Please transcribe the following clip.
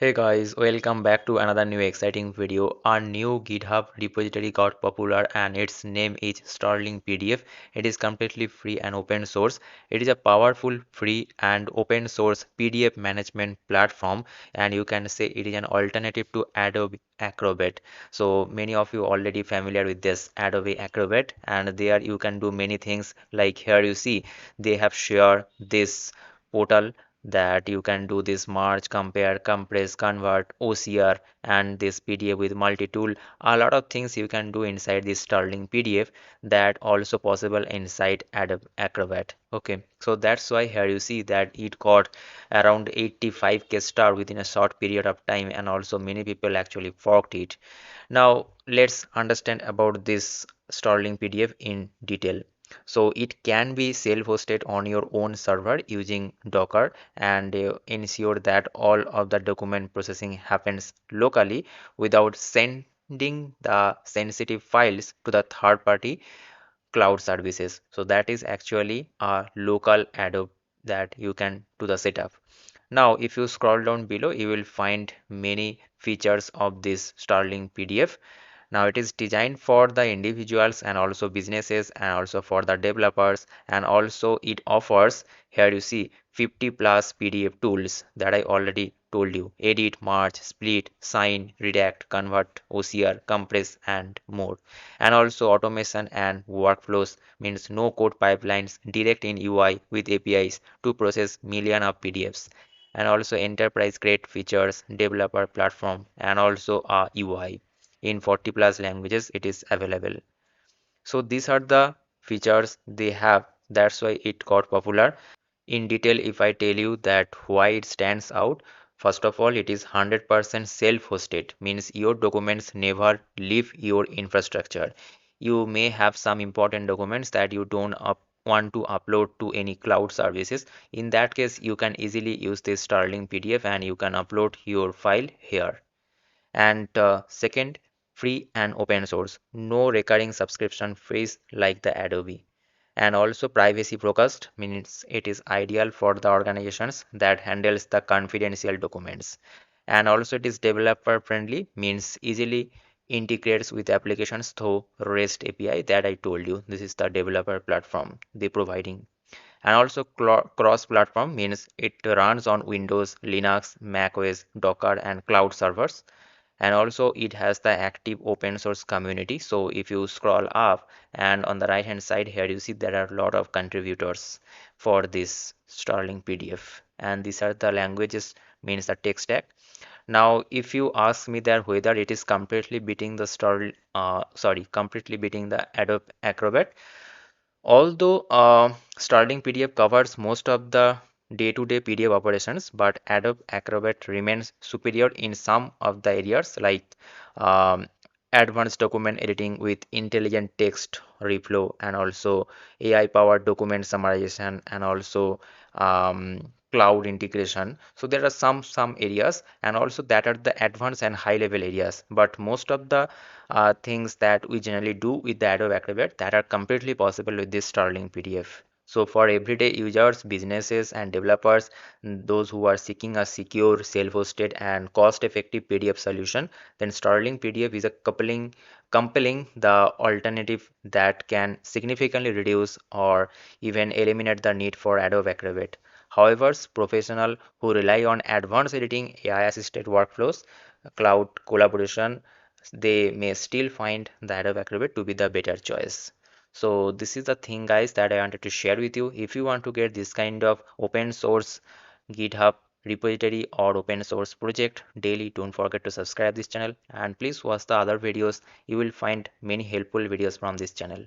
Hey guys, welcome back to another new exciting video. Our new GitHub repository got popular and its name is Stirling PDF. It is completely free and open source. It is a powerful, free and open source PDF management platform, and you can say it is an alternative to Adobe Acrobat. So many of you already familiar with this Adobe Acrobat, and there you can do many things. Like here you see they have shared this portal that you can do this merge, compare, compress, convert, OCR, and this PDF with multi-tool. A lot of things you can do inside this Sterling PDF that also possible inside Adobe Acrobat. Okay, so that's why here you see that it got around 85k star within a short period of time, and also many people actually forked it. Now let's understand about this Sterling PDF in detail. So it can be self-hosted on your own server using Docker and ensure that all of the document processing happens locally without sending the sensitive files to the third-party cloud services. So that is actually a local Adobe that you can do the setup. Now, if you scroll down below, you will find many features of this Starling PDF. Now it is designed for the individuals and also businesses and also for the developers, and also it offers, here you see, 50 plus PDF tools that I already told you: edit, merge, split, sign, redact, convert, OCR, compress, and more. And also automation and workflows, means no code pipelines, direct in UI with APIs to process million of PDFs. And also enterprise grade features, developer platform, and also a UI in 40 plus languages it is available. So these are the features they have, that's why it got popular. In detail, if I tell you that why it stands out, first of all, it is 100% self-hosted, means your documents never leave your infrastructure. You may have some important documents that you don't want to upload to any cloud services. In that case, you can easily use this Sterling PDF and you can upload your file here. And second, free and open source, no recurring subscription fees like the Adobe. And also privacy focused, means it is ideal for the organizations that handles the confidential documents. And also it is developer friendly, means easily integrates with applications through REST API that I told you. This is the developer platform they providing. And also cross platform, means it runs on Windows, Linux, Mac OS, Docker, and cloud servers. And also it has the active open source community. So if you scroll up and on the right hand side here you see there are a lot of contributors for this Starling PDF, and these are the languages, means the tech stack. Now if you ask me that whether it is completely beating the completely beating the Adobe Acrobat, although Starling PDF covers most of the day-to-day PDF operations, but Adobe Acrobat remains superior in some of the areas like um, advanced document editing with intelligent text reflow, and also AI-powered document summarization, and also cloud integration. So there are some areas, and also that are the advanced and high-level areas. But most of the things that we generally do with the Adobe Acrobat that are completely possible with this Sterling PDF. So for everyday users, businesses and developers, those who are seeking a secure, self-hosted and cost-effective PDF solution, then Sterling PDF is a compelling the alternative that can significantly reduce or even eliminate the need for Adobe Acrobat. However, professionals who rely on advanced editing, AI-assisted workflows, cloud collaboration, they may still find the Adobe Acrobat to be the better choice. So this is the thing guys that I wanted to share with you. If you want to get this kind of open source GitHub repository or open source project daily, don't forget to subscribe this channel and please watch the other videos. You will find many helpful videos from this channel.